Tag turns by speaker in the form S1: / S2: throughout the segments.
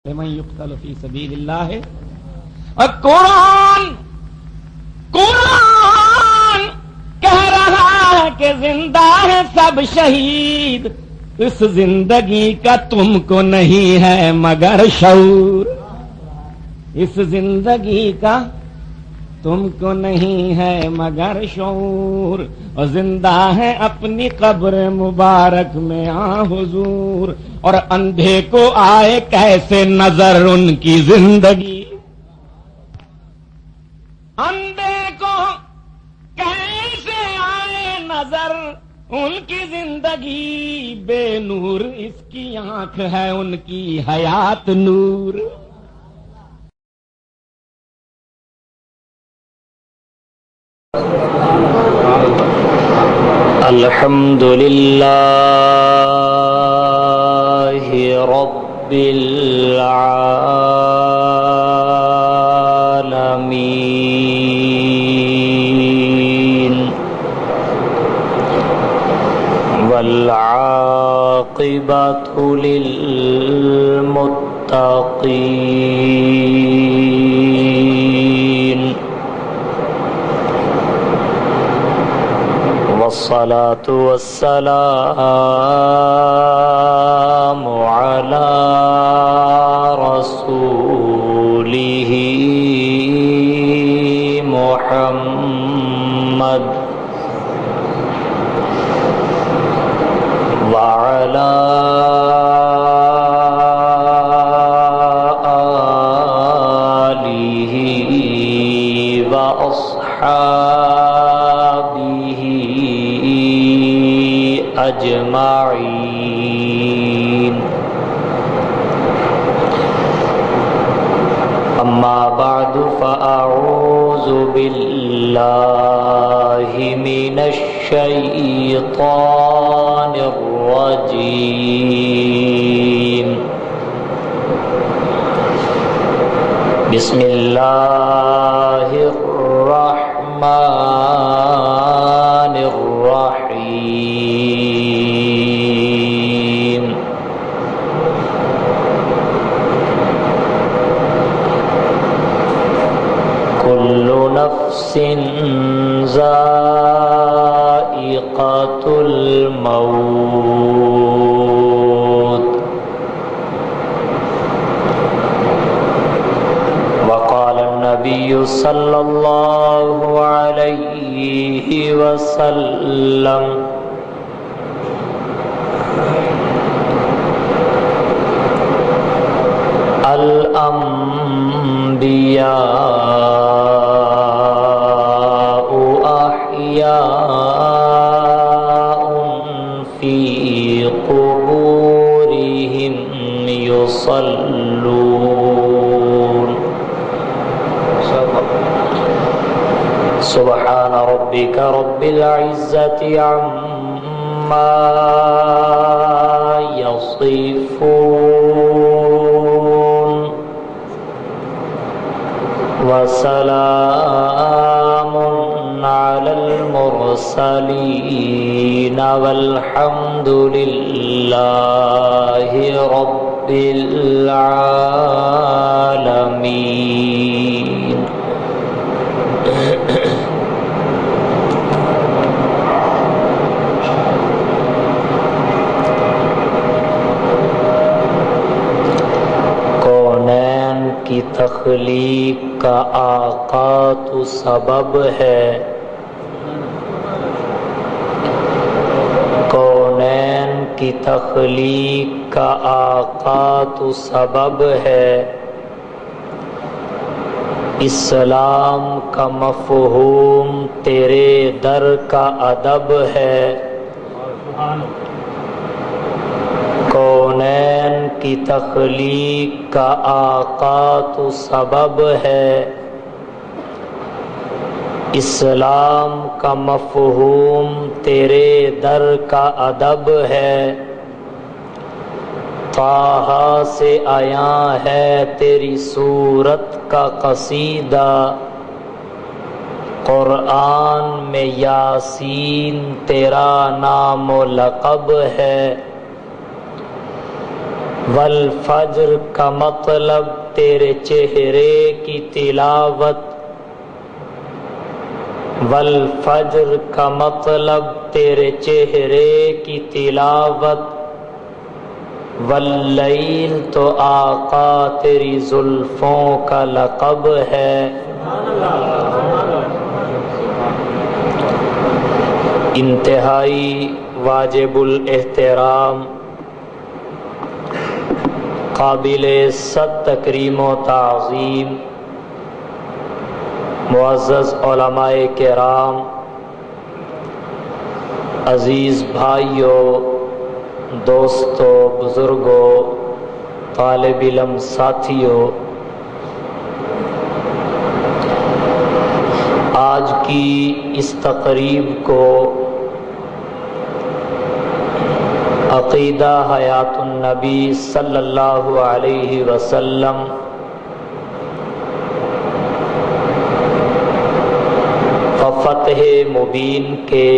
S1: لمن يقتل في سبيل الله قرآن کہہ رہا ہے کہ زندہ ہے سب شہید، اس زندگی کا تم کو نہیں ہے مگر شعور، اس زندگی کا تم کو نہیں ہے مگر شعور، اور زندہ ہے اپنی قبر مبارک میں حضور، اور اندھے کو آئے کیسے نظر ان کی زندگی، اندھے کو کیسے آئے نظر ان کی زندگی، بے نور اس کی آنکھ ہے ان کی حیات نور۔
S2: الحمد للہ رب العالمین والعاقبۃ للمتقین، والصلاة والسلام على رسوله محمد وعلى آله وأصحابه اجمعین، اما بعد فاعوذ باللہ من الشیطان الرجیم، بسم اللہ الرحمن الرحیم، کل نفس ذائقۃ الموت، وقال النبی صلی اللہ علیہ وسلم الانبیاء احیاء فی قبورہم یصلون، سبحان ربک رب العزة عما یصفون، وسلام علی المرسلین والحمد للہ رب العالمین۔ کی تخلیق کا آقا تو سبب ہے، کونین کی تخلیق کا آقا تو سبب ہے، اسلام کا مفہوم تیرے در کا ادب ہے، کونین کی تخلیق کا آقا تو سبب ہے، اسلام کا مفہوم تیرے در کا ادب ہے، طٰہٰ سے آیا ہے تیری صورت کا قصیدہ، قرآن میں یاسین تیرا نام و لقب ہے، والفجر کا مطلب تیرے چہرے کی تلاوت، والفجر کا مطلب تیرے چہرے کی تلاوت، واللیل تو آقا تیری زلفوں کا لقب ہے۔ انتہائی واجب الاحترام، قابل صد تکریم و تعظیم معزز علماء کرام، عزیز بھائیوں، دوستوں، بزرگوں، طالب علم ساتھیوں، آج کی اس تقریب کو عقیدہ حیات النبی صلی اللہ علیہ وسلم فتح مبین کے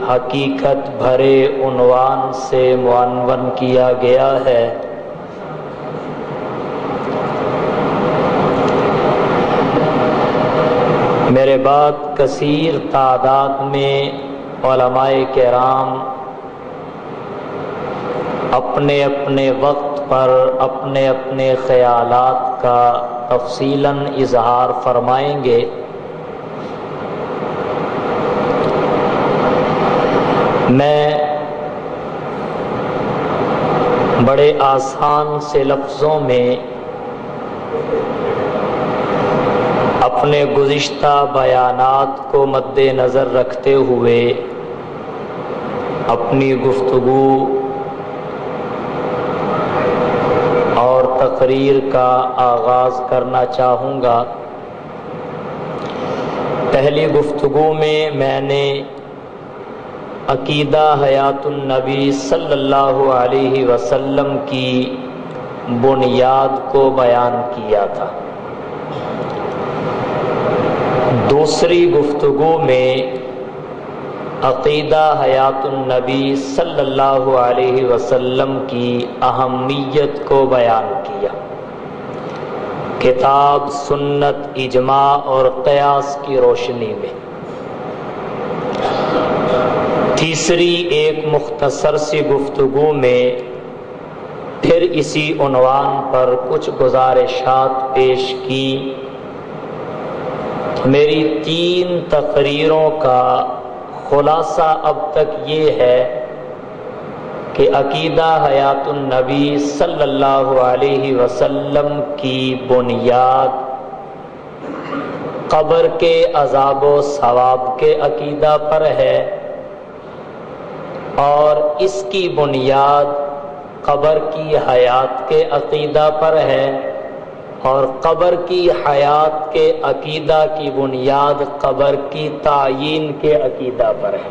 S2: حقیقت بھرے عنوان سے معنون کیا گیا ہے۔ میرے بعد کثیر تعداد میں علماء کرام اپنے اپنے وقت پر اپنے اپنے خیالات کا تفصیلاً اظہار فرمائیں گے۔ میں بڑے آسان سے لفظوں میں اپنے گزشتہ بیانات کو مد نظر رکھتے ہوئے اپنی گفتگو اور تقریر کا آغاز کرنا چاہوں گا۔ پہلی گفتگو میں نے عقیدہ حیات النبی صلی اللہ علیہ وسلم کی بنیاد کو بیان کیا تھا۔ دوسری گفتگو میں عقیدہ حیات النبی صلی اللہ علیہ وسلم کی اہمیت کو بیان کیا، کتاب، سنت، اجماع اور قیاس کی روشنی میں۔ تیسری ایک مختصر سی گفتگو میں پھر اسی عنوان پر کچھ گزارشات پیش کی۔ میری 3 تقریروں کا خلاصہ اب تک یہ ہے کہ عقیدہ حیات النبی صلی اللہ علیہ وسلم کی بنیاد قبر کے عذاب و ثواب کے عقیدہ پر ہے، اور اس کی بنیاد قبر کی حیات کے عقیدہ پر ہے، اور قبر کی حیات کے عقیدہ کی بنیاد قبر کی تعیین کے عقیدہ پر ہے۔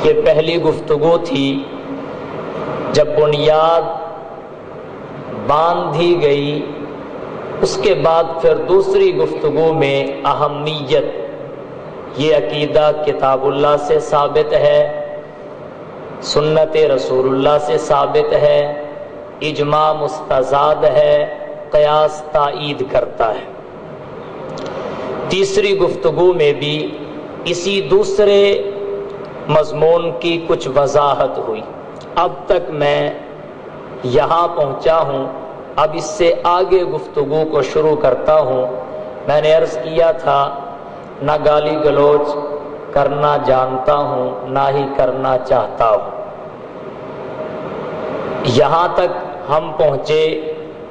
S2: یہ پہلی گفتگو تھی۔ جب بنیاد باندھ دی گئی، اس کے بعد پھر دوسری گفتگو میں اہمیت، یہ عقیدہ کتاب اللہ سے ثابت ہے، سنت رسول اللہ سے ثابت ہے، اجماع مستزاد ہے، قیاس تائید کرتا ہے۔ تیسری گفتگو میں بھی اسی دوسرے مضمون کی کچھ وضاحت ہوئی۔ اب تک میں یہاں پہنچا ہوں، اب اس سے آگے گفتگو کو شروع کرتا ہوں۔ میں نے عرض کیا تھا نہ گالی گلوچ کرنا جانتا ہوں، نہ ہی کرنا چاہتا ہوں۔ یہاں تک ہم پہنچے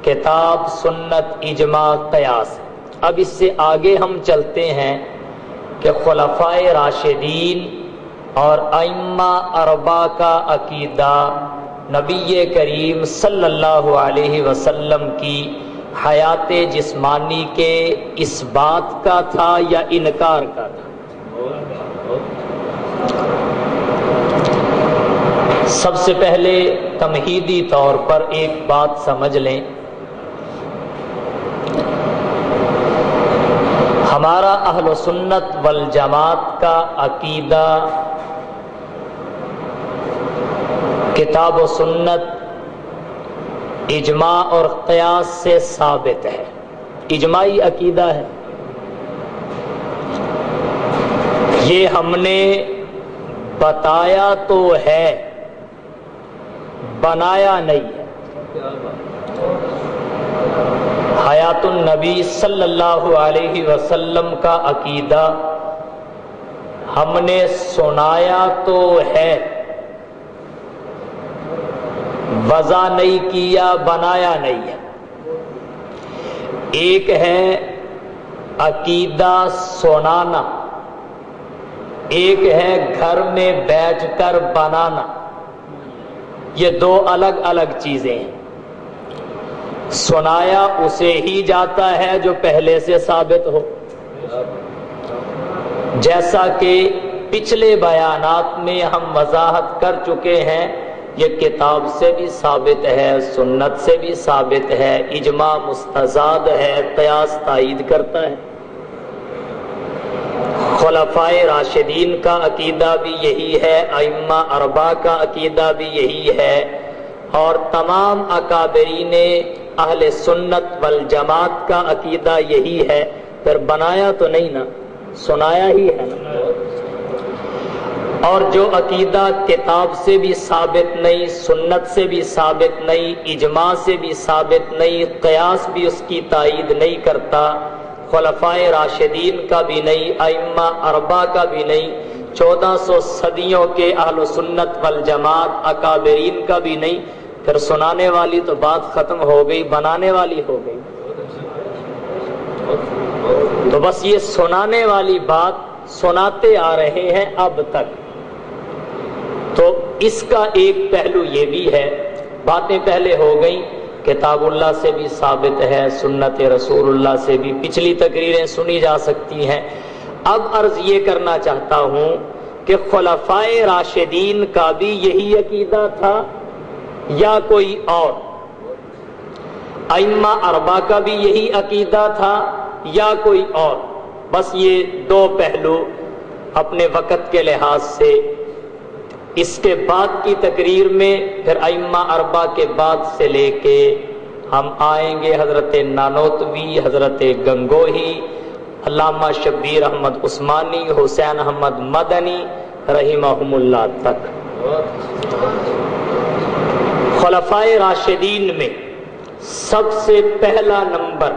S2: کتاب، سنت، اجماع، قیاس۔ اب اس سے آگے ہم چلتے ہیں کہ خلفائے راشدین اور ائمہ اربعہ کا عقیدہ نبی کریم صلی اللہ علیہ وسلم کی حیات جسمانی کے اس بات کا تھا یا انکار کا تھا؟ سب سے پہلے تمہیدی طور پر ایک بات سمجھ لیں، ہمارا اہل سنت والجماعت کا عقیدہ کتاب و سنت اجماع اور قیاس سے ثابت ہے، اجماعی عقیدہ ہے۔ یہ ہم نے بتایا تو ہے، بنایا نہیں ہے۔ حیات النبی صلی اللہ علیہ وسلم کا عقیدہ ہم نے سنایا تو ہے، وضع نہیں کیا، بنایا نہیں ہے۔ ایک ہے عقیدہ سنانا، ایک ہے گھر میں بیٹھ کر بنانا، یہ دو الگ الگ چیزیں ہیں۔ سنایا اسے ہی جاتا ہے جو پہلے سے ثابت ہو، جیسا کہ پچھلے بیانات میں ہم وضاحت کر چکے ہیں، یہ کتاب سے بھی ثابت ہے، سنت سے بھی ثابت ہے، اجماع مستزاد ہے، قیاس تائید کرتا ہے۔ خلفائے راشدین کا عقیدہ بھی یہی ہے، ائمہ اربعہ کا عقیدہ بھی یہی ہے، اور تمام اکابرین اہل سنت والجماعت کا عقیدہ یہی ہے۔ پھر بنایا تو نہیں نا، سنایا ہی ہے نا۔ اور جو عقیدہ کتاب سے بھی ثابت نہیں، سنت سے بھی ثابت نہیں، اجماع سے بھی ثابت نہیں، قیاس بھی اس کی تائید نہیں کرتا، خلفائے راشدین کا بھی نہیں، ائمہ اربعہ کا بھی نہیں، 1400 صدیوں کے اہل سنت والجماعت اکابرین کا بھی نہیں، پھر سنانے والی تو بات ختم ہو گئی، بنانے والی ہو گئی۔ تو بس یہ سنانے والی بات سناتے آ رہے ہیں اب تک، تو اس کا ایک پہلو یہ بھی ہے، باتیں پہلے ہو گئیں، کتاب اللہ سے بھی ثابت ہے، سنت رسول اللہ سے بھی، پچھلی تقریریں سنی جا سکتی ہیں۔ اب عرض یہ کرنا چاہتا ہوں کہ خلفائے راشدین کا بھی یہی عقیدہ تھا یا کوئی اور؟ ائمہ اربعہ کا بھی یہی عقیدہ تھا یا کوئی اور؟ بس یہ دو پہلو اپنے وقت کے لحاظ سے، اس کے بعد کی تقریر میں پھر ائمہ اربعہ کے بعد سے لے کے ہم آئیں گے حضرت نانوتوی، حضرت گنگوہی، علامہ شبیر احمد عثمانی، حسین احمد مدنی رحمہم اللہ تک۔ خلفائے راشدین میں سب سے پہلا نمبر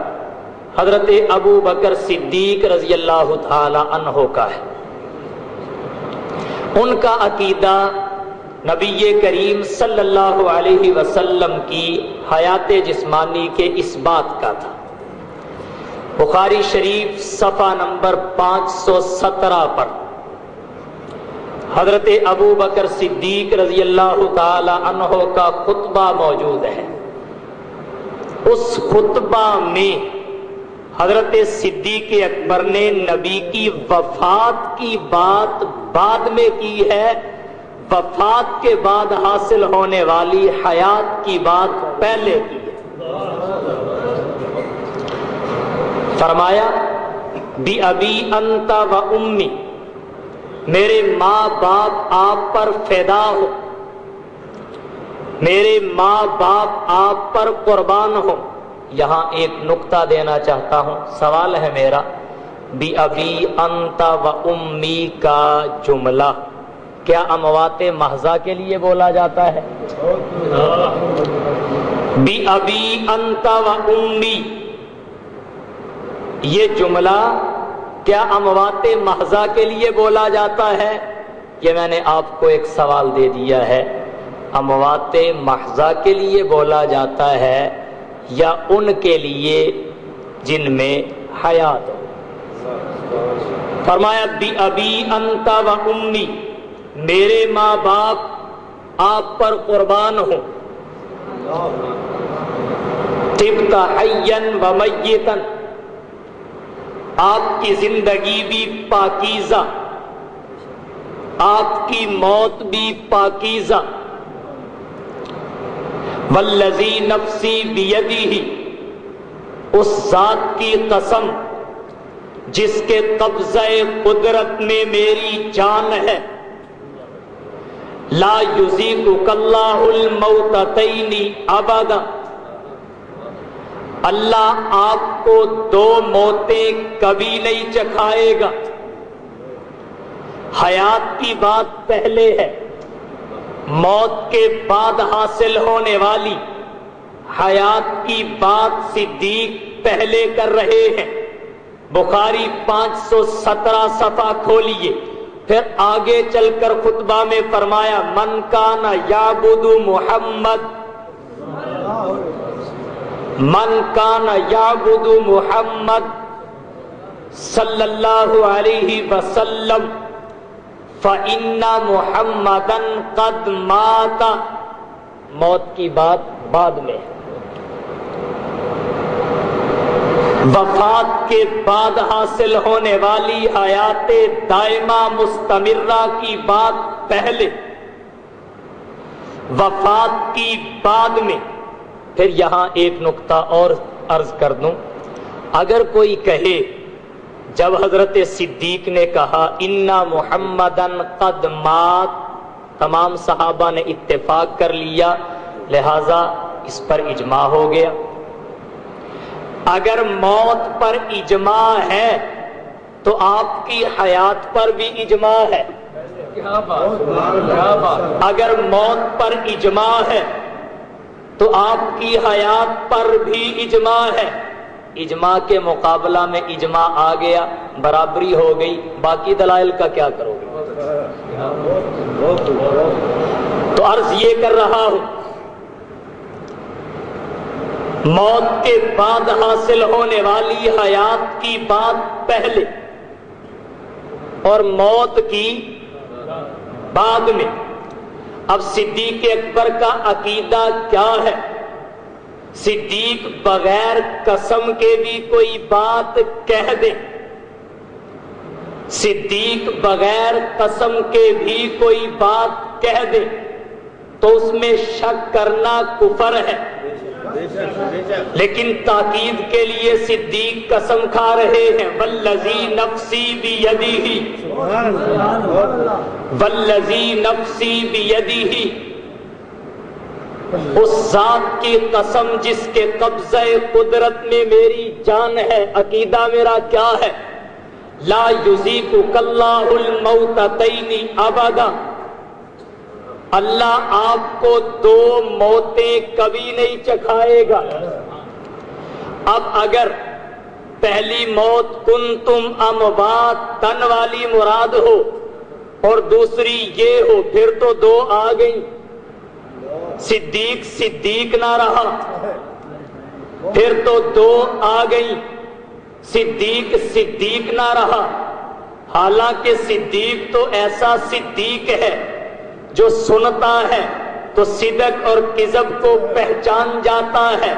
S2: حضرت ابو بکر صدیق رضی اللہ تعالی عنہ کا ہے۔ ان کا عقیدہ نبی کریم صلی اللہ علیہ وسلم کی حیات جسمانی کے اس بات کا تھا۔ بخاری شریف صفحہ نمبر 517 پر حضرت ابو بکر صدیق رضی اللہ تعالی عنہ کا خطبہ موجود ہے۔ اس خطبہ میں حضرت صدیق اکبر نے نبی کی وفات کی بات بعد میں کی ہے، وفات کے بعد حاصل ہونے والی حیات کی بات پہلے کی ہے۔ فرمایا بی ابی انت و امی، میرے ماں باپ آپ پر فدا ہو، میرے ماں باپ آپ پر قربان ہو۔ یہاں ایک نقطہ دینا چاہتا ہوں، سوال ہے میرا، بی ابی انت و امی کا جملہ کیا اموات محضہ کے لیے بولا جاتا ہے؟ بی ابی انت و امی، یہ جملہ کیا اموات محضہ کے لیے بولا جاتا ہے؟ یہ میں نے آپ کو ایک سوال دے دیا ہے، اموات محضہ کے لیے بولا جاتا ہے یا ان کے لیے جن میں حیات ہو؟ فرمایا بی ابی انت و امی، میرے ماں باپ آپ پر قربان ہوں، طبت حیا و میتا، آپ کی زندگی بھی پاکیزہ، آپ کی موت بھی پاکیزہ، والذی نفسی بیدہ، اس ذات کی قسم جس کے قبضہ قدرت میں میری جان ہے، لا یذیقک اللہ الموتتین ابدا، اللہ آپ کو دو موتیں کبھی نہیں چکھائے گا. حیات کی بات پہلے ہے، موت کے بعد حاصل ہونے والی حیات کی بات صدیق پہلے کر رہے ہیں. بخاری 517 صفحہ کھولیے، پھر آگے چل کر خطبہ میں فرمایا من کان یعبد محمد، من کان یعبد محمد صلی اللہ علیہ وسلم فإن محمدًا قد مات. موت کی بات بعد میں، وفات کے بعد حاصل ہونے والی حیات دائمہ مستمرہ کی بات پہلے، وفات کی بعد میں. پھر یہاں ایک نقطہ اور عرض کر دوں، اگر کوئی کہے جب حضرت صدیق نے کہا انا محمدً قد مات، تمام صحابہ نے اتفاق کر لیا لہذا اس پر اجماع ہو گیا. اگر موت پر اجماع ہے تو آپ کی حیات پر بھی اجماع ہے. اگر موت پر اجماع ہے تو آپ کی حیات پر بھی اجماع ہے. اجماع کے مقابلہ میں اجماع آ گیا، برابری ہو گئی، باقی دلائل کا کیا کرو گے؟ تو عرض یہ کر رہا ہوں، موت کے بعد حاصل ہونے والی حیات کی بات پہلے اور موت کی بعد میں. اب صدیق اکبر کا عقیدہ کیا ہے؟ صدیق بغیر قسم کے بھی کوئی بات کہہ دے، صدیق بغیر قسم کے بھی کوئی بات کہہ دے تو اس میں شک کرنا کفر ہے. لیکن تاکید کے لیے صدیق قسم کھا رہے ہیں والذی نفسی بیدہ، والذی نفسی بیدہ، اس ذات کی قسم جس کے قبضہ قدرت میں میری جان ہے. عقیدہ میرا کیا ہے؟ لا یذیقک اللہ الموتتین ابدا، اللہ آپ کو دو موتیں کبھی نہیں چکھائے گا. اب اگر پہلی موت کنتم امواتن والی مراد ہو اور دوسری یہ ہو پھر تو دو آ گئی. صدیق صدیق نہ رہا پھر تو دو آ گئی، صدیق صدیق نہ رہا. حالانکہ صدیق تو ایسا صدیق ہے جو سنتا ہے تو صدق اور کذب کو پہچان جاتا ہے،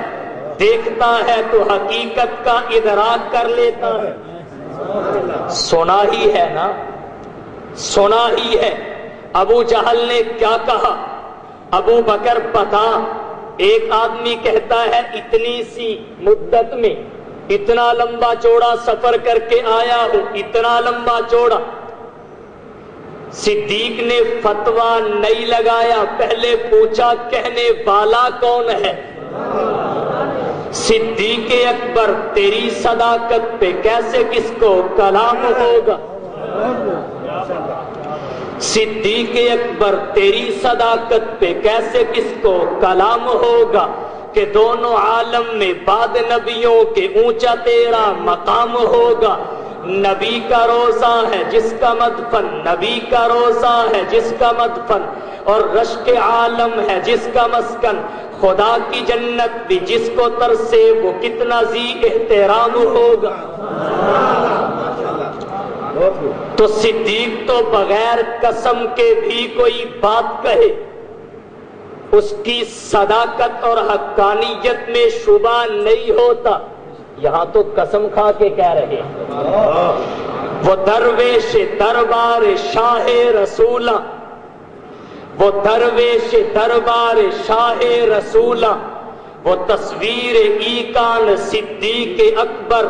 S2: دیکھتا ہے تو حقیقت کا ادراک کر لیتا ہے. سنا ہی ہے نا، سنا ہی ہے. ابو جہل نے کیا کہا؟ ابو بکر بتا. ایک آدمی کہتا ہے اتنی سی مدت میں اتنا لمبا چوڑا سفر کر کے آیا ہوں، اتنا لمبا چوڑا. صدیق نے فتویٰ نہیں لگایا، پہلے پوچھا کہنے والا کون ہے؟ صدیق اکبر تیری صداقت پہ کیسے کس کو کلام ہوگا؟ صدیق اکبر تیری صداقت پہ کیسے کس کو کلام ہوگا کہ دونوں عالم میں بعد نبیوں کے اونچا تیرا مقام ہوگا. نبی کا روزہ ہے جس کا مدفن، نبی کا روزہ ہے جس کا مدفن، اور رشک عالم ہے جس کا مسکن. خدا کی جنت بھی جس کو ترسے وہ کتنا ذی احترام ہوگا. تو صدیق تو بغیر قسم کے بھی کوئی بات کہے اس کی صداقت اور حقانیت میں شبہ نہیں ہوتا. یہاں تو قسم کھا کے کہہ رہے ہیں وہ درویش دربار شاہ رسولہ، وہ درویش دربار شاہ رسولہ، وہ تصویر ایکان صدیق اکبر،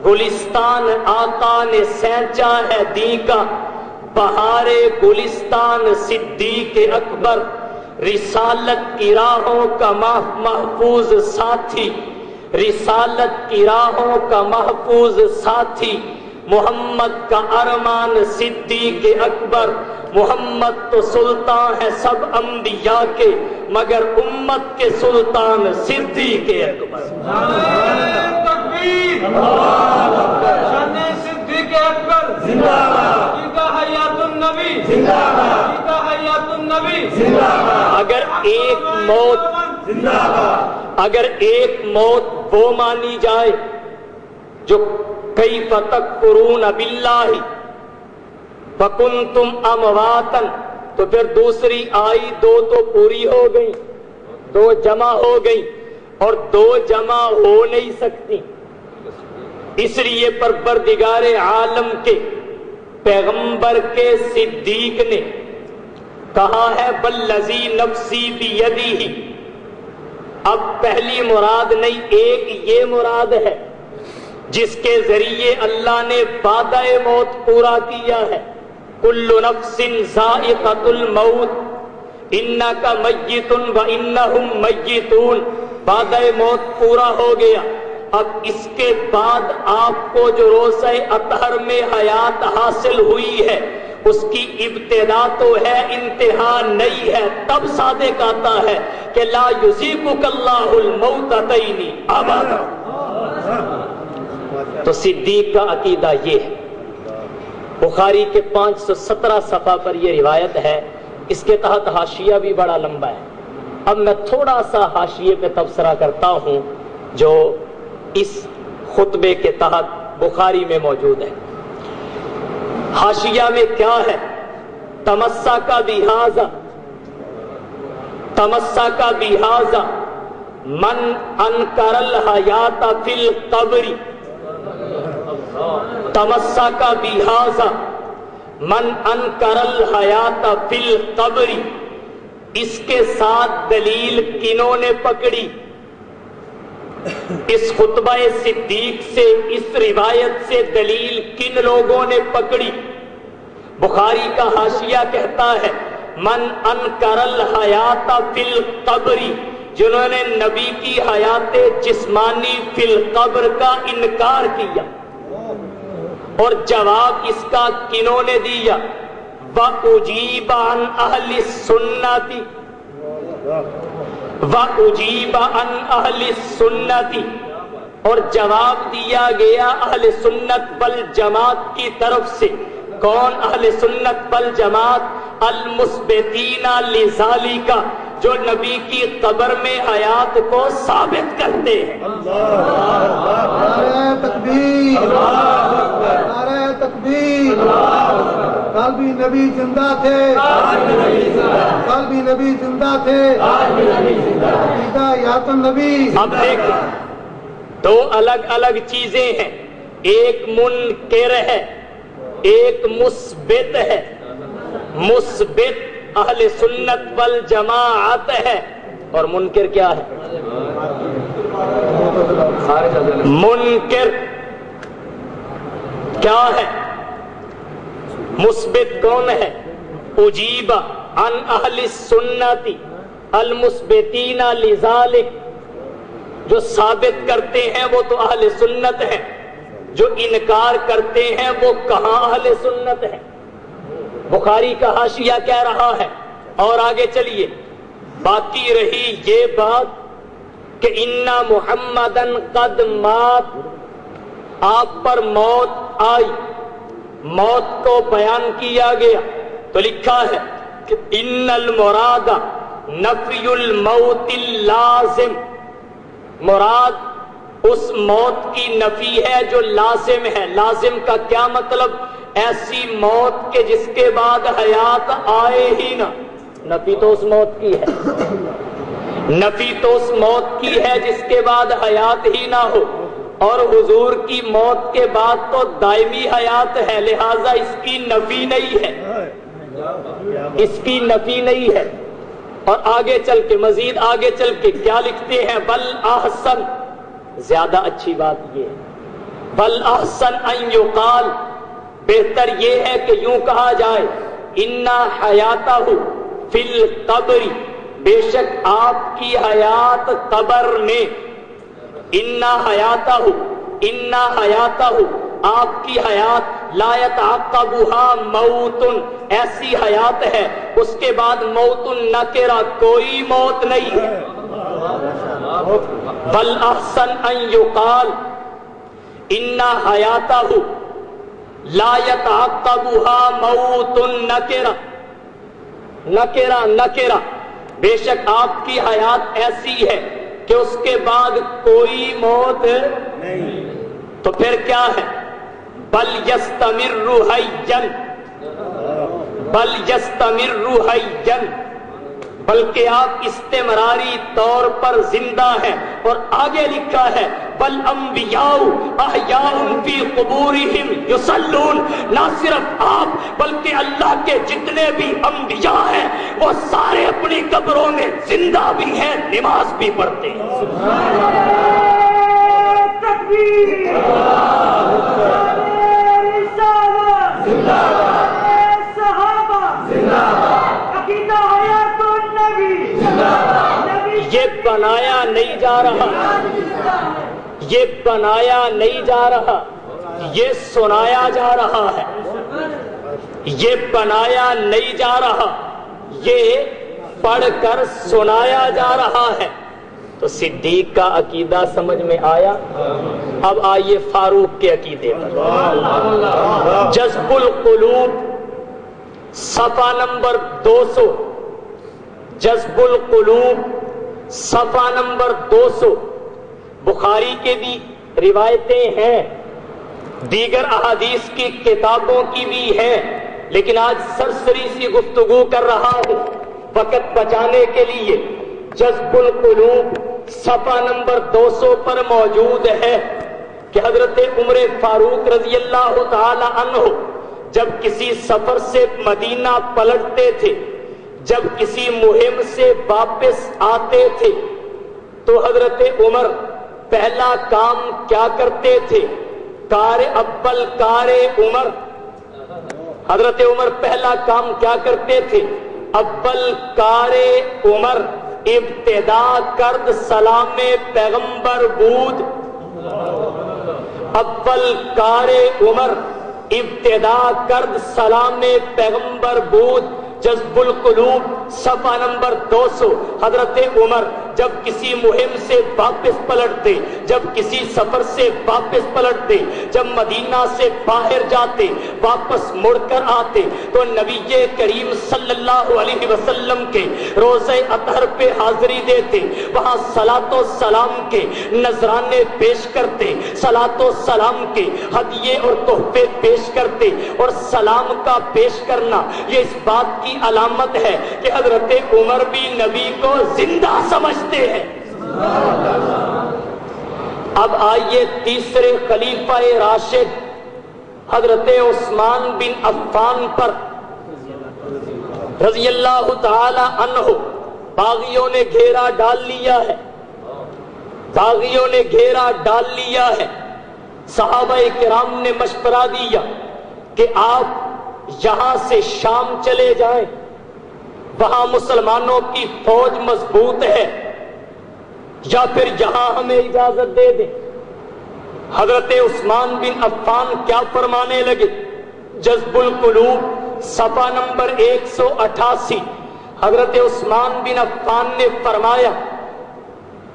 S2: گلستان آقا نے سینچا ہے دی کا، بہار گلستان صدیق اکبر، رسالت کی راہوں کا محفوظ ساتھی، رسالت کی راہوں کا محفوظ ساتھی، محمد کا ارمان صدیق اکبر، محمد تو سلطان ہے سب انبیاء کے مگر امت کے سلطان صدیق اکبر۔
S3: تکبیر، شان صدیق اکبر زندہ باد، حیات النبی زندہ باد، حیات النبی زندہ باد۔
S2: اگر ایک موت وہ مانی جائے جو کیف تکفرون باللہ وکنتم امواتا، تو پھر دوسری آئی، دو تو پوری ہو گئی، دو جمع ہو گئی، اور دو جمع ہو نہیں سکتی۔ اس لیے پروردگار عالم کے پیغمبر کے صدیق نے کہا ہے والذی نفسی بیدہ۔ اب پہلی مراد نہیں، ایک یہ مراد ہے جس کے ذریعے اللہ نے وعدہ موت پورا کیا ہے، کل نفس ذائقۃ الموت انک میت وانہم میتون، وعدہ موت پورا ہو گیا۔ اب اس کے بعد آپ کو جو روزہ اطہر میں حیات حاصل ہوئی ہے اس کی ابتدا تو ہے، انتہا نہیں ہے۔ تب صادق آتا ہے کہ لا یذیقک اللہ الموتتین ابدا۔ تو صدیق کا عقیدہ یہ ہے۔ بخاری کے 517 صفحہ پر یہ روایت ہے، اس کے تحت حاشیہ بھی بڑا لمبا ہے۔ اب میں تھوڑا سا حاشیے پہ تبصرہ کرتا ہوں جو اس خطبے کے تحت بخاری میں موجود ہے۔ حاشیہ میں کیا ہے؟ تمسک بہذا من انکر الحیات فی القبر، تمسک بہذا من انکر الحیات فی القبر، اس کے ساتھ دلیل کنوں نے پکڑی؟ اس خطبہ صدیق سے، اس روایت سے دلیل کن لوگوں نے پکڑی؟ بخاری کا حاشیہ کہتا ہے من انکر الحیات فی القبر، جنہوں نے نبی کی حیات جسمانی فی القبر کا انکار کیا۔ اور جواب اس کا کنہوں نے دیا؟ وَأُجِيبَ عَنْ أَهْلِ السُّنَّةِ، وَأُجِيبَ عَنْ أَهْلِ السُّنَّةِ، اور جواب دیا گیا اہل سنت والجماعت کی طرف سے۔ کون اہل سنت والجماعت؟ المثبتین لذالک، جو نبی کی قبر میں حیات کو ثابت کرتے ہیں۔
S3: نعرہ تکبیر، نعرہ تکبیر، کل بھی نبی زندہ تھے، کل بھی نبی زندہ تھے، عقیدہ حیات النبی۔
S2: اب دیکھیں، دو الگ الگ چیزیں ہیں، ایک منکر ہے، ایک مثبت ہے۔ مثبت اہل سنت والجماعت ہے، اور منکر کیا ہے؟ منکر کیا ہے؟ مثبت کون ہے؟ اجیب عن اہل السنت المثبتین لذالک، جو ثابت کرتے ہیں وہ تو اہل سنت ہیں، جو انکار کرتے ہیں وہ کہاں اہل سنت ہیں؟ بخاری کا حاشیہ کہہ رہا ہے۔ اور آگے چلیے، باقی رہی یہ بات کہ اِنَّ مُحَمَّدًا قَدْ مات، آپ پر موت آئی، موت کو بیان کیا گیا تو لکھا ہے کہ اِنَّ الْمُرَادَ نَفْيُ الْمَوْتِ اللَّازِمِ، مراد اس موت کی نفی ہے جو لازم ہے۔ لازم کا کیا مطلب؟ ایسی موت کہ جس کے بعد حیات آئے ہی نہ۔ نفی تو اس موت کی ہے، نفی تو اس موت کی ہے جس کے بعد حیات ہی نہ ہو، اور حضور کی موت کے بعد تو دائمی حیات ہے، لہذا اس کی نفی نہیں ہے، اس کی نفی نہیں ہے۔ اور آگے چل کے، مزید آگے چل کے کیا لکھتے ہیں؟ بل احسن، زیادہ اچھی بات یہ ہے، بل احسن ان یقال، بہتر یہ ہے کہ یوں کہا جائے انا حیاتہ فی القبر، بے شک آپ کی حیات قبر میں، انا حیاتہ آپ کی حیات لا یتعقبھا موت ایسی حیات ہے اس کے بعد موت نکرہ کوئی موت نہیں ہے. بل احسن ان یقال ان حیاتہ لا یتعقبھا موت نکرہ بے شک آپ کی حیات ایسی ہے کہ اس کے بعد کوئی موت نہیں. تو پھر کیا ہے؟ بل یستمر حیًّا بلکہ آپ استمراری طور پر زندہ ہیں. اور آگے لکھا ہے بل انبیاء احیاء فی قبورہم یصلون. نہ صرف آپ بلکہ اللہ کے جتنے بھی انبیاء ہیں وہ سارے اپنی قبروں میں زندہ بھی ہیں، نماز بھی پڑھتے ہیں. یہ بنایا نہیں جا رہا، یہ بنایا نہیں جا رہا، یہ سنایا جا رہا ہے. یہ بنایا نہیں جا رہا، یہ پڑھ کر سنایا جا رہا ہے. تو صدیق کا عقیدہ سمجھ میں آیا. اب آئیے فاروق کے عقیدے پر. جذب القلوب صفحہ نمبر 200. جذب القلوب صفحہ نمبر 200. بخاری کے بھی روایتیں ہیں، دیگر احادیث کی کتابوں کی بھی ہیں، لیکن آج سرسری سی گفتگو کر رہا ہوں وقت بچانے کے لیے. جذب القلوب صفحہ نمبر 200 پر موجود ہے کہ حضرت عمر فاروق رضی اللہ تعالی عنہ جب کسی سفر سے مدینہ پلٹتے تھے، جب کسی مہم سے واپس آتے تھے، تو حضرت عمر پہلا کام کیا کرتے تھے؟ کار عمر. حضرت عمر پہلا کام کیا کرتے تھے؟ اول کار عمر ابتدا کرد سلام پیغمبر بود. اول کار عمر ابتدا کرد سلام پیغمبر بود. جذب القلوب صفحہ نمبر 200. حضرت عمر جب کسی مہم سے واپس پلٹتے، جب کسی سفر سے واپس پلٹتے، جب مدینہ سے باہر جاتے، واپس مڑ کر آتے، تو نبی کریم صلی اللہ علیہ وسلم کے روضہ اطہر پہ حاضری دیتے، وہاں صلاۃ و سلام کے نذرانے پیش کرتے، صلاۃ و سلام کے ہدیے اور تحفے پیش کرتے. اور سلام کا پیش کرنا یہ اس بات کی علامت ہے کہ حضرت عمر بھی نبی کو زندہ سمجھتے ہیں. اب آئیے تیسرے خلیفہ راشد حضرت عثمان بن عفان پر رضی اللہ تعالی عنہ. باغیوں نے گھیرا ڈال لیا ہے، باغیوں نے گھیرا ڈال لیا ہے. صحابہ کرام نے مشورہ دیا کہ آپ یہاں سے شام چلے جائیں، وہاں مسلمانوں کی فوج مضبوط ہے، یا پھر یہاں ہمیں اجازت دے دیں. حضرت عثمان بن عفان کیا فرمانے لگے؟ جذب القلوب صفحہ نمبر 188. حضرت عثمان بن عفان نے فرمایا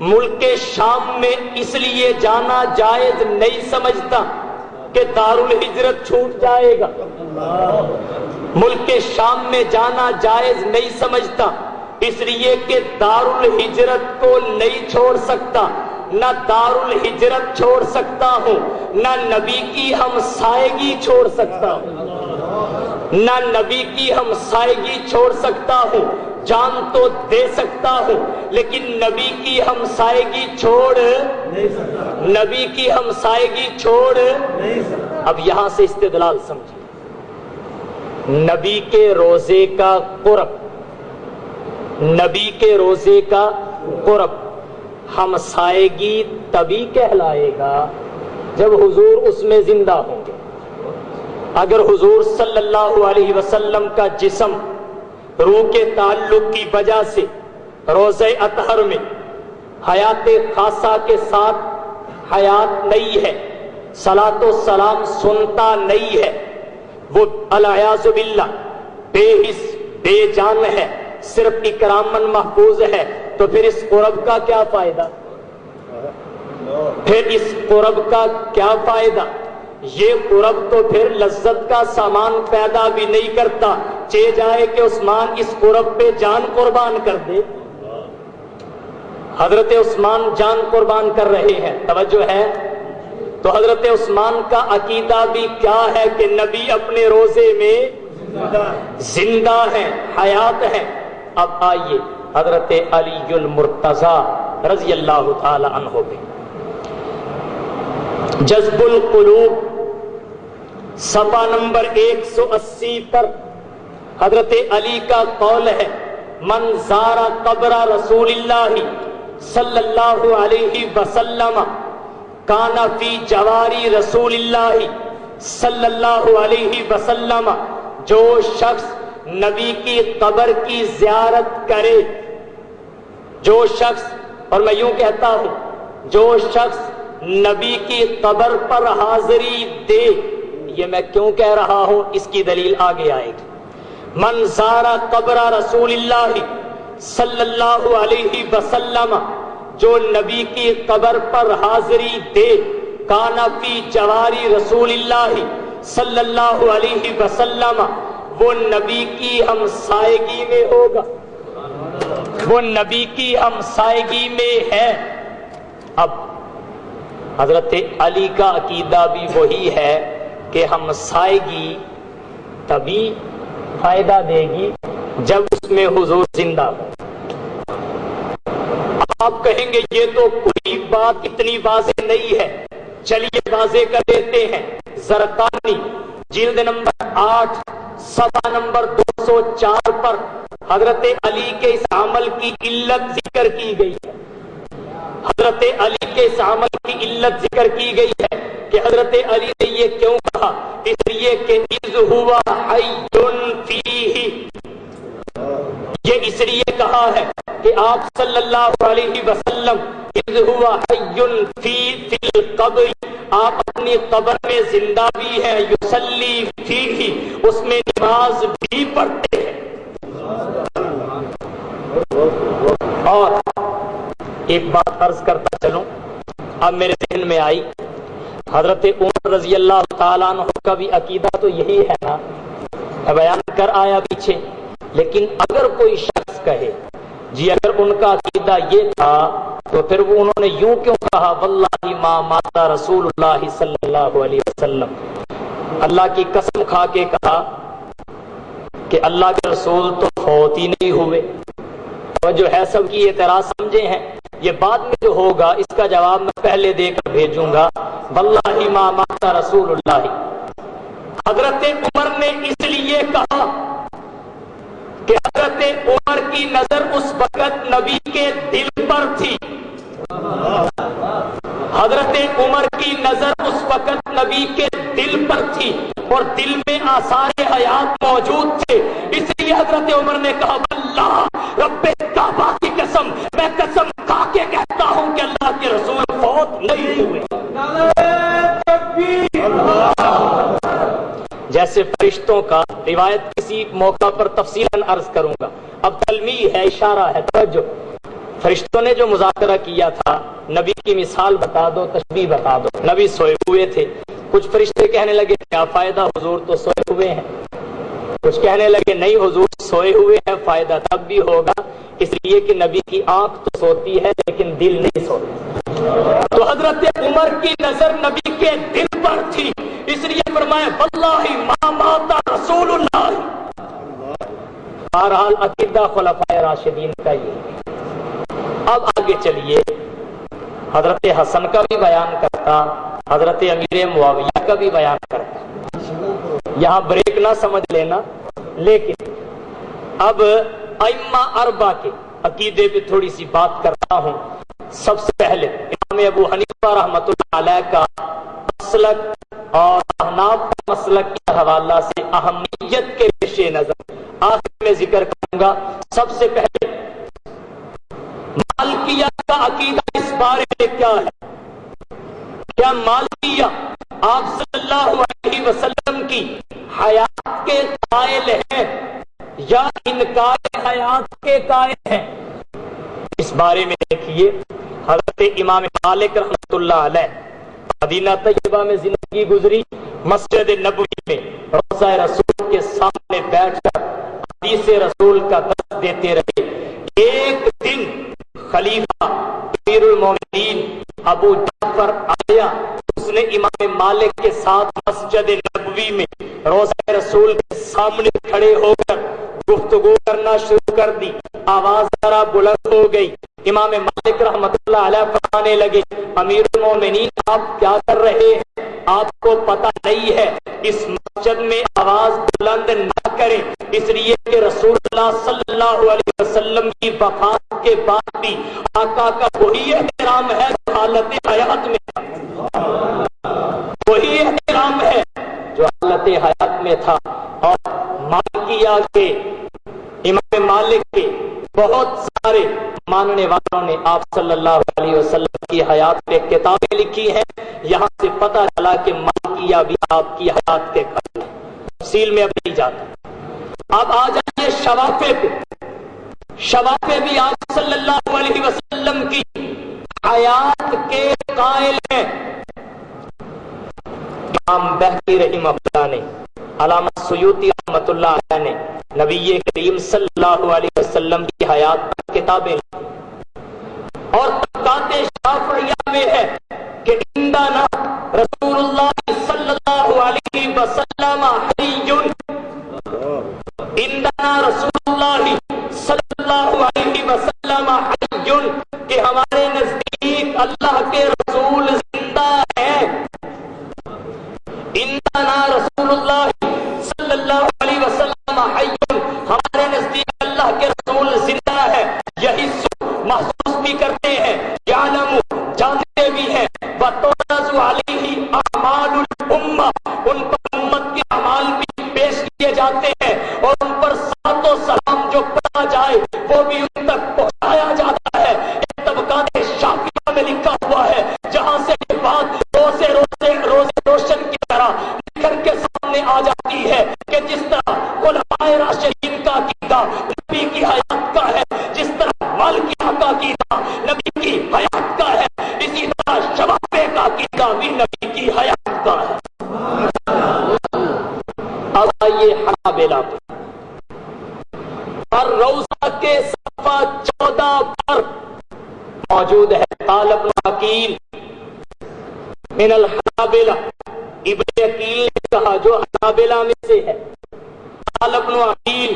S2: ملک شام میں اس لیے جانا جائز نہیں سمجھتا کہ دارالہجرت چھوٹ جائے گا. ملک شام میں جانا جائز نہیں سمجھتا اس لیے کہ دارالہجرت کو نہیں چھوڑ سکتا. نہ دارالہجرت چھوڑ سکتا ہوں، نہ نبی کی ہمسائیگی چھوڑ سکتا ہوں، نہ نبی کی ہمسائیگی چھوڑ سکتا ہوں. جان تو دے سکتا ہوں لیکن نبی کی ہمسائیگی چھوڑ نہیں سکتا، نبی کی ہمسائیگی چھوڑ نہیں سکتا. اب یہاں سے استدلال سمجھیں. نبی کے روزے کا قرب، نبی کے روزے کا قرب ہمسائیگی تبھی کہلائے گا جب حضور اس میں زندہ ہوں گے. اگر حضور صلی اللہ علیہ وسلم کا جسم روح کے تعلق کی وجہ سے روضہ اطہر میں حیات خاصہ کے ساتھ حیات نہیں ہے، صلاۃ و سلام سنتا نہیں ہے، وہ الیاذ باللہ بے حس بے جان ہے، صرف اکرامن محفوظ ہے، تو پھر اس قرب کا کیا فائدہ؟ پھر اس قرب کا کیا فائدہ؟ یہ قرب تو پھر لذت کا سامان پیدا بھی نہیں کرتا، چہ جائے کہ عثمان اس قرب پہ جان قربان کر دے۔ حضرت عثمان جان قربان کر رہے ہیں، توجہ ہے؟ تو حضرت عثمان کا عقیدہ بھی کیا ہے کہ نبی اپنے روزے میں زندہ ہیں، حیات ہیں۔ اب آئیے حضرت علی المرتضی رضی اللہ تعالی عنہ پہ جذب القلوب صفحہ نمبر 180 پر حضرت علی کا قول ہے، من زار قبر رسول اللہ صلی اللہ علیہ وسلم کان فی جواری رسول اللہ صلی اللہ علیہ وسلم، جو شخص نبی کی قبر کی زیارت کرے، جو شخص، اور میں یوں کہتا ہوں جو شخص نبی کی قبر پر حاضری دے، یہ میں کیوں کہہ رہا ہوں اس کی دلیل آگے آئے گی۔ من زار قبر رسول اللہ صلی اللہ علیہ وسلم، جو نبی کی قبر پر حاضری دے، کان فی جواری رسول اللہ صلی اللہ علیہ وسلم، وہ نبی کی ہمسائیگی میں ہوگا، وہ نبی کی ہمسائیگی میں ہے۔ اب حضرت علی کا عقیدہ بھی وہی ہے کہ ہمسائیگی تبھی فائدہ دے گی جب اس میں حضور زندہ ہو۔ آپ کہیں گے یہ تو کوئی بات اتنی واضح نہیں ہے، چلیے واضح کر دیتے ہیں۔ زرقانی جلد نمبر 8 صفحہ نمبر 204 پر حضرت علی کے اس عمل کی علت ذکر کی گئی ہے۔ حضرت علی کے اس عمل کی علت ذکر کی گئی ہے کہ حضرت علی نے یہ کیوں کہا، اس لیے کہ اذ ہوا حی فیہ، یہ اس لیے کہا ہے کہ آپ صلی اللہ علیہ وسلم اذ ہوا حی فی القبر، آپ اپنی قبر میں زندہ بھی ہیں، یصلی فیہ، اس میں نماز بھی پڑھتے ہیں۔ اور ایک بات عرض کرتا چلوں، اب میرے ذہن میں آئی، حضرت عمر رضی اللہ تعالیٰ عنہ کا بھی عقیدہ تو یہی ہے نا، میں بیان کر آیا پیچھے۔ لیکن اگر کوئی شخص کہے جی اگر ان کا عقیدہ یہ تھا تو پھر وہ انہوں نے یوں کیوں کہا واللہ ما مات رسول اللہ صلی اللہ علیہ وسلم، اللہ کی قسم کھا کے کہا کہ اللہ کے رسول تو فوت ہی نہیں ہوئے۔ اور جو ہے سب کی اعتراض سمجھے ہیں، یہ بعد میں جو ہوگا اس کا جواب میں پہلے دے کر بھیجوں گا۔ واللہ ما مات رسول اللہ، حضرت عمر نے اس لیے کہا کہ حضرت عمر کی نظر اس وقت نبی کے دل پر تھی، حضرت عمر کی نظر اس وقت نبی کے دل پر تھی اور دل میں آثار حیات موجود تھے، اس لیے حضرت عمر نے کہا واللہ رب کعبہ کی قسم، میں قسم کھا کے کہتا ہوں کہ اللہ کے رسول فوت نہیں ہوئے۔ جیسے فرشتوں کا روایت کسی موقع پر تفصیلاً عرض کروں گا، اب تلمیح ہے، اشارہ ہے، توجہ۔ فرشتوں نے جو مذاکرہ کیا تھا، نبی کی مثال بتا دو، تشبیہ بتا دو۔ نبی سوئے ہوئے تھے، کچھ فرشتے کہنے لگے کیا فائدہ حضور تو سوئے ہوئے ہیں، کچھ کہنے لگے نہیں حضور سوئے ہوئے ہیں، فائدہ تب بھی ہوگا اس لیے کہ نبی کی آنکھ تو سوتی ہے لیکن دل نہیں سوتا۔ تو حضرت عمر کی نظر نبی کے دل پر تھی، اس لیے فرمایا واللہ ما مات رسول اللہ۔ بہرحال عقیدہ خلفائے راشدین کا یہ۔ اب آگے چلیے، حضرت حسن کا بھی بیان کرتا، حضرت امیر معاویہ کا بھی بیان کرتا، یہاں بریک نہ سمجھ لینا، لیکن اب ائمہ اربعہ کے عقیدے پہ تھوڑی سی بات کرتا ہوں۔ سب سے پہلے امام ابو حنیفہ رحمۃ اللہ علیہ کا مسلک اور احناف کا مسلک کے حوالہ سے اہمیت کے پیش نظر آخر میں ذکر کروں گا۔ سب سے پہلے مالکیہ کا عقیدہ اس بارے میں کیا ہے؟ کیا مالکیہ آپ صلی اللہ علیہ وسلم کی حیات کے قائل ہیں یا انکار حیات کے قائل ہیں؟ اس بارے میں دیکھیے حضرت امام مالک رحمۃ اللہ علیہ مدینہ طیبہ میں زندگی گزری، مسجد نبوی میں روضہ رسول کے سامنے بیٹھ کر حدیث رسول کا درس دیتے رہے۔ ایک دن خلیفہ امیر المومنین ابو جعفر آیا، اس نے امام مالک کے ساتھ مسجد نبوی میں روضہ رسول کے سامنے کھڑے ہو کر گفتگو کرنا شروع کر دی۔ آواز ذرا بلند ہو گئی، امام مالک رحمت اللہ علیہ فرمانے لگے امیر المومنین آپ کیا کر رہے ہیں؟ آپ کو پتہ نہیں ہے اس مسجد میں آواز بلند نہ کریں، اس لیے کہ رسول اللہ صلی اللہ علیہ وسلم کی وفات کے بعد بھی آقا کا وہی احترام ہے جو حالت حیات میں تھا، وہی احترام ہے جو حالت حیات میں تھا۔ اور مالکیہ کے امام مالک کے بہت سارے ماننے والوں نے آپ صلی اللہ علیہ وسلم کی حیات پہ کتابیں لکھی ہیں، یہاں سے پتہ چلا کہ مالکیہ بھی آپ کی حیات کے قائل ہیں، تفصیل میں اب نہیں جاتا۔ اب آ جائیے شوافع پہ، شوافع بھی آپ صلی اللہ علیہ وسلم کی حیات کے قائل ہیں۔ امام بہقی رحمہ اللہ نے، علامہ سیوطی رحمۃ اللہ علیہ نے نبی کریم صلی اللہ علیہ وسلم کی حیات پر کتابیں لکھی، اور طبقات شافعیہ میں ہے کہ عندنا رسول اللہ صلی اللہ علیہ وسلم حی، عندنا رسول اللہ صلی اللہ علیہ وسلم حی، کہ ہمارے نزدیک اللہ کے رسول زندہ ہیں۔ عندنا رسول اللہ صلی اللہ علیہ وسلم حی، ہمارے نزدیک اللہ کے رسول زندہ ہے۔ یہی محسوس بھی کرتے ہیں، یعلم جانتے بھی ہیں، وتعرض علیہ اعمال الامہ، ان پر امت کے اعمال بھی پیش کیے جاتے ہیں، اور ان پر صلوات و سلام جو پڑھا جائے وہ بھی ان تک پہنچایا جاتا ہے۔ ایک طبقات شافعیہ میں لکھا ہوا ہے، جہاں سے یہ بات روزے روشن کی طرح نکل کے سامنے آ جاتی ہے کہ جس طرح خلفائے راشدین کا عقیدہ نبی کی حیات کا ہے، جس طرح مالکیہ کا عقیدہ نبی کی حیات کا ہے، اسی طرح شوافع کا عقیدہ بھی نبی کی حیات کا ہے۔ اب آئیے حنابلہ پہ، اور روضہ کے صفحہ 14 پر موجود ہے قال ابن عقیل من الحنابلہ، ابن عقیل نے کہا جو حنابلہ میں سے ہے، قال ابن عقیل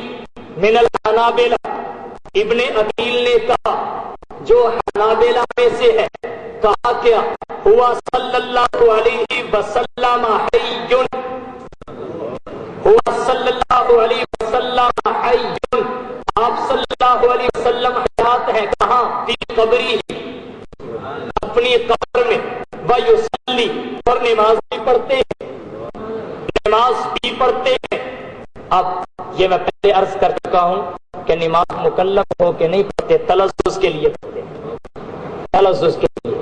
S2: من الحنابلہ، ابن عقیل نے کہا جو حنابلہ میں سے ہے، کہا کیا ہوا صلی اللہ علیہ وسلم حی، ہوا صلی اللہ علیہ وسلم حی، آپ صلی اللہ علیہ وسلم حیات ہیں، کہاں؟ فی قبری، اپنی قبر میں، ویصلی، اور نماز بھی پڑھتے ہیں، نماز بھی پڑھتے ہیں۔ اب یہ میں پہلے عرض کر چکا ہوں کہ نماز مکلف ہو کے نہیں پڑھتے، تلذذ کے لیے پڑھتے ہیں، تلذذ کے لیے۔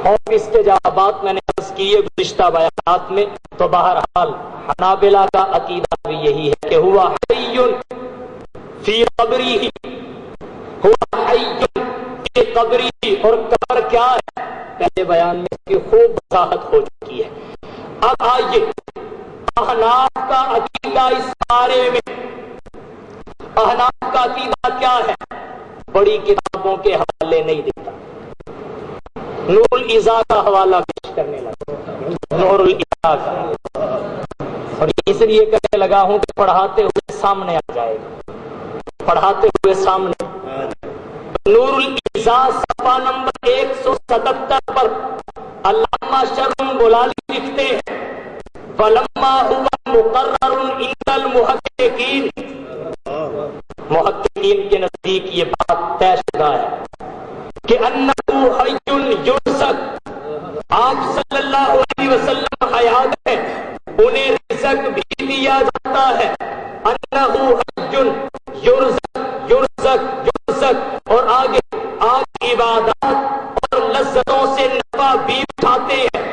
S2: اور اس کے جوابات میں نے عرض کیے گزشتہ بیانات میں، تو بہرحال حنابلہ کا عقیدہ بھی یہی ہے کہ ہوا حی فی قبری، ہوا حی فی قبری، اور قبر کیا ہے پہلے بیان میں اس کی خوب وضاحت ہو چکی ہے۔ اب آئیے احناف کا عقیدہ اس بارے میں، احناف کا عقیدہ کیا ہے؟ بڑی کتابوں کے حوالے نہیں دیتا، نور الازا کا حوالہ پیش کرنے لگا، نور الازا کا، اور اس لیے کہنے لگا ہوں کہ پڑھاتے ہوئے سامنے آ جائے گا، پڑھاتے ہوئے سامنے۔ نور الازا صفحہ نمبر 177 پر علامہ شرم بلالی لکھتے ہیں فلما هو مقرر عند المحققین، محققین کے نزدیک یہ بات طے شدہ ہے کہ انہ حی یرزق، آپ صلی اللہ علیہ وسلم حیات ہیں، انہیں رزق بھی دیا جاتا ہے، انہ حی یرزق یرزق یرزق، اور آگے آپ عبادات اور لذتوں سے نفع بھی اٹھاتے ہیں،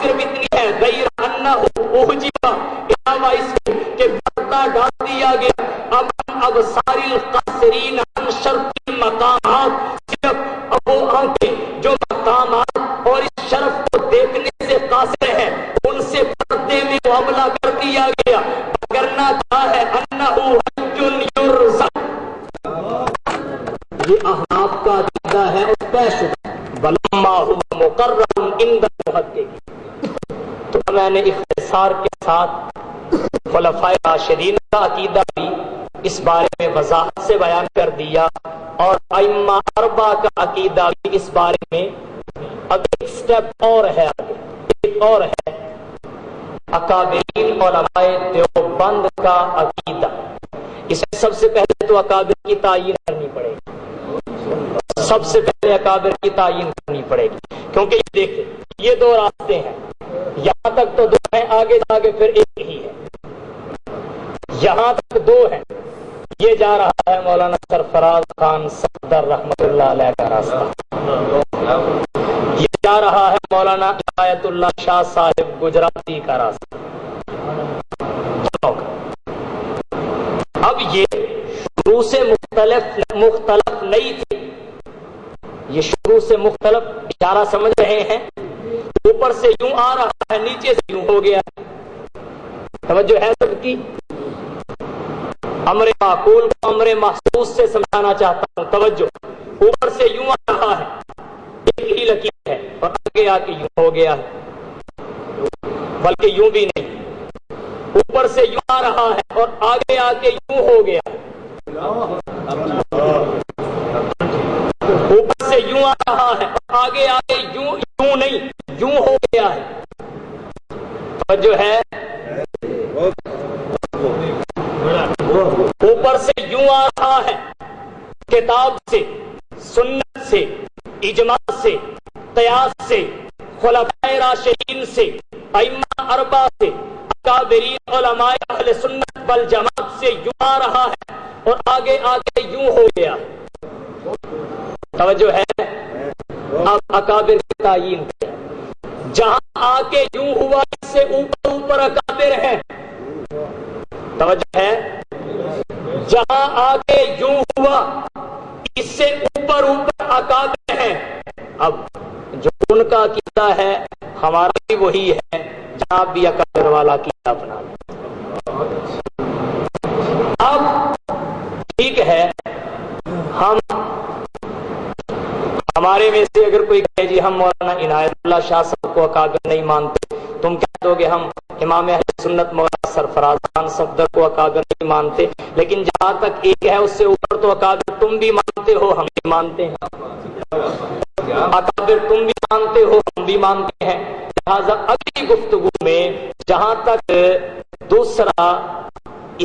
S2: صرف اتنی ہے غیر انہ اوجبا، علاوہ اس کے پردہ ڈال دیا گیا اب ساری القاصرین عن شرف المقامات، صرف وہ آنکھیں جو مقامات اور اس شرف کو دیکھنے سے قاصر ہیں ان سے پردے میں معاملہ کر دیا گیا، کرنا کیا ہے انہ حج یرزق، یہ احناف کا عقیدہ ہے اور طے شدہ، ولما هو مقرر عند المحققین۔ تو میں نے اختصار کے ساتھ خلفائے راشدین کا عقیدہ بھی اس بارے میں وضاحت سے بیان کر دیا، اور ائمہ اربعہ کا عقیدہ بھی اس بارے میں اب ایک سٹیپ اور ہے، ایک اور ہے اکابرین علماء دیوبند کا عقیدہ۔ اس میں سب سے پہلے تو اکابر کی تعین کرنی پڑے گی، سب سے پہلے اکابر کی تعین کرنی پڑے گی، کیونکہ یہ دیکھیں یہ دو راستے ہیں، یہاں تک تو دو ہیں، آگے جا کے پھر ایک ہی ہے، یہاں تک دو ہیں، یہ جا رہا ہے مولانا سرفراز خان صفدر رحمت اللہ علیہ کا راستہ، یہ جا رہا ہے مولانا عنایت اللہ شاہ صاحب گجراتی کا راستہ۔ اب یہ شروع سے مختلف نہیں تھے، یہ شروع سے مختلف، اشارہ سمجھ رہے ہیں، اوپر سے یوں آ رہا ہے نیچے سے یوں ہو گیا، توجہ ہے سب کی؟ امر معقول کو امر محسوس سے سمجھانا چاہتا ہوں، توجہ، اوپر سے یوں آ رہا ہے ایک ہی لکیر ہے اور آگے آ کے یوں ہو گیا ہے، بلکہ یوں بھی نہیں، اوپر سے یوں آ رہا ہے اور آگے آ کے یوں ہو گیا ہے، اوپر سے یوں آ رہا ہے اور آگے آ کے یوں نہیں، یوں ہو گیا ہے، توجہ ہے؟ اوپر سے یوں آ رہا ہے، کتاب سے، سنت سے، اجماع سے، قیاس سے، خلفائے راشدین سے، ائمہ اربعہ سے، اکابرین علماء اہل سنت والجماعت سے یوں آ رہا ہے اور آگے آگے یوں ہو گیا، توجہ ہے؟ اب اکابر کی تعین جہاں آ کے یوں ہوا اس سے اوپر اوپر اکابر ہیں، توجہ ہے؟ جہاں آ کے یوں ہوا اس سے اوپر اوپر اکابر ہیں، اب جو ان کا عقیدہ ہے ہمارا بھی وہی ہے، جہاں بھی اکابر والا عقیدہ اپنا لیں۔ اب ٹھیک ہے، ہمارے میں سے اگر کوئی کہے جی ہم مولانا عنایت اللہ شاہ صاحب کو اکابر نہیں مانتے، تم کہہ دو گے ہم امام اہل سنت مولانا سرفراز خان صفدر کو اکابر نہیں مانتے، لیکن جہاں تک ایک ہے اس سے اوپر تو اکابر تم بھی مانتے ہو، ہم بھی مانتے ہیں، اکابر تم بھی مانتے ہو، ہم بھی مانتے ہیں، لہذا اگلی گفتگو میں جہاں تک دوسرا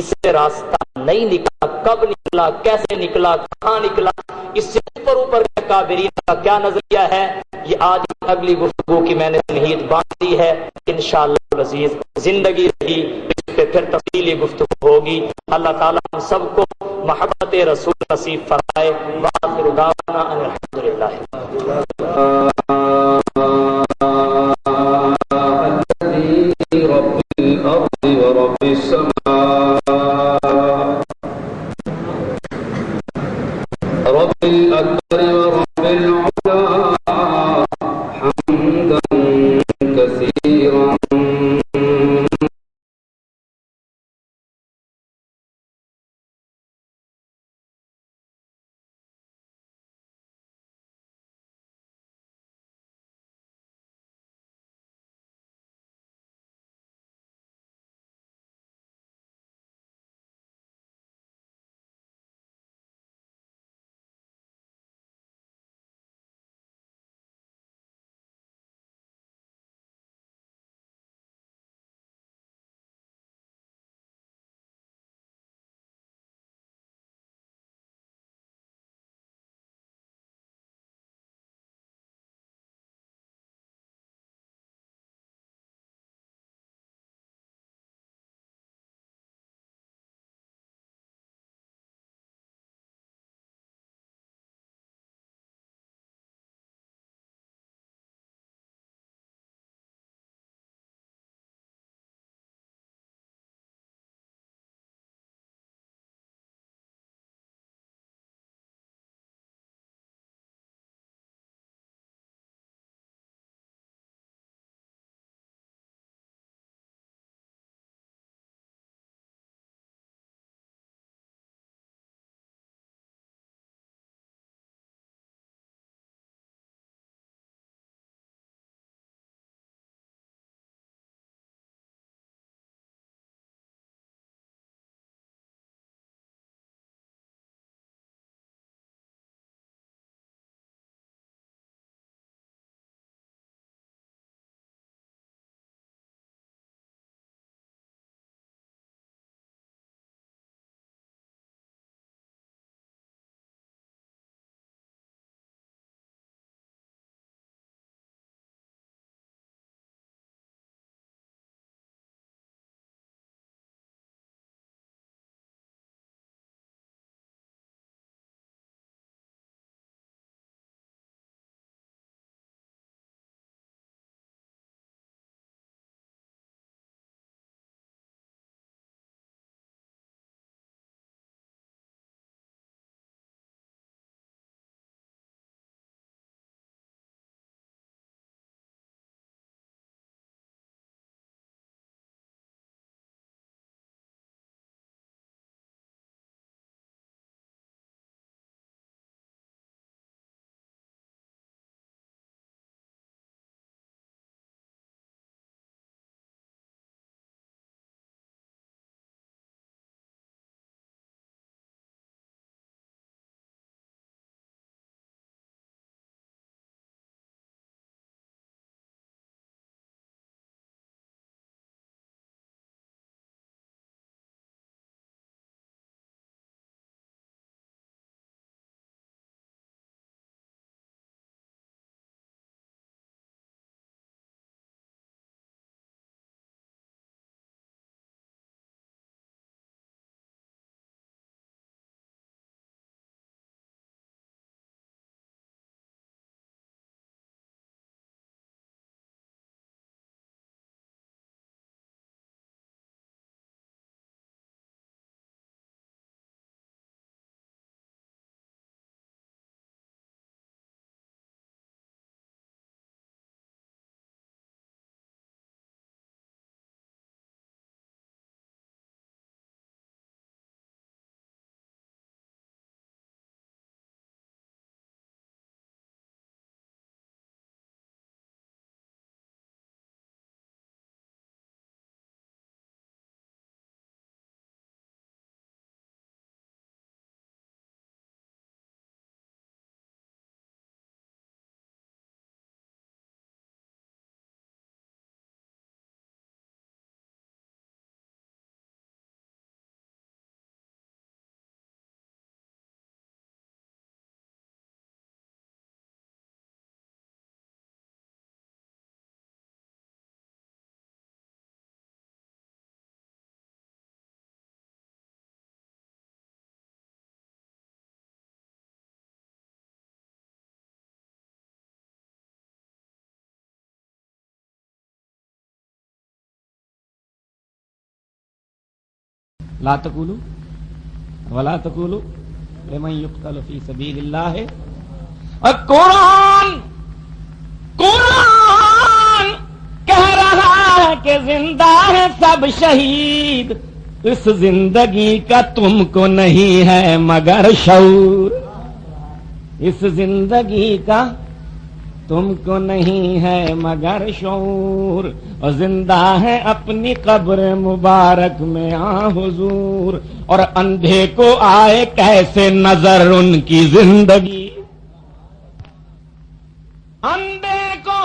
S2: اس سے راستہ نہیں نکلا، کب نکلا، کیسے نکلا، کہاں نکلا، اس سے اوپر اوپر کے اکابرین کا کیا نظریہ ہے، یہ آج اگلی گفتگو کی میں نے تمہید باندھ دی ہے، انشاءاللہ العزیز زندگی رہی اس پہ پھر تفصیلی گفتگو ہوگی۔ اللہ تعالیٰ ہم سب کو محبت رسول نصیب فرمائے، وآخر دعوانا ان الحمدللہ۔ رب الأرض ورب السماء رب الأكبر ورب العلا حمدا كثيرا
S1: لا تقولوا ولا تقولوا لمن يقتل في سبيل اللہ. اور قرآن کہہ رہا ہے کہ زندہ ہے سب شہید، اس زندگی کا تم کو نہیں ہے مگر شعور. اس زندگی کا تم کو نہیں ہے مگر شعور. اور زندہ ہے اپنی قبر مبارک میں آ حضور. اور اندھے کو آئے کیسے نظر ان کی زندگی، اندھے کو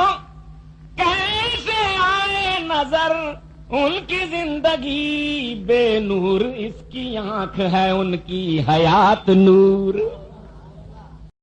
S1: کیسے آئے نظر ان کی زندگی. بے نور اس کی آنکھ ہے، ان کی حیات نور.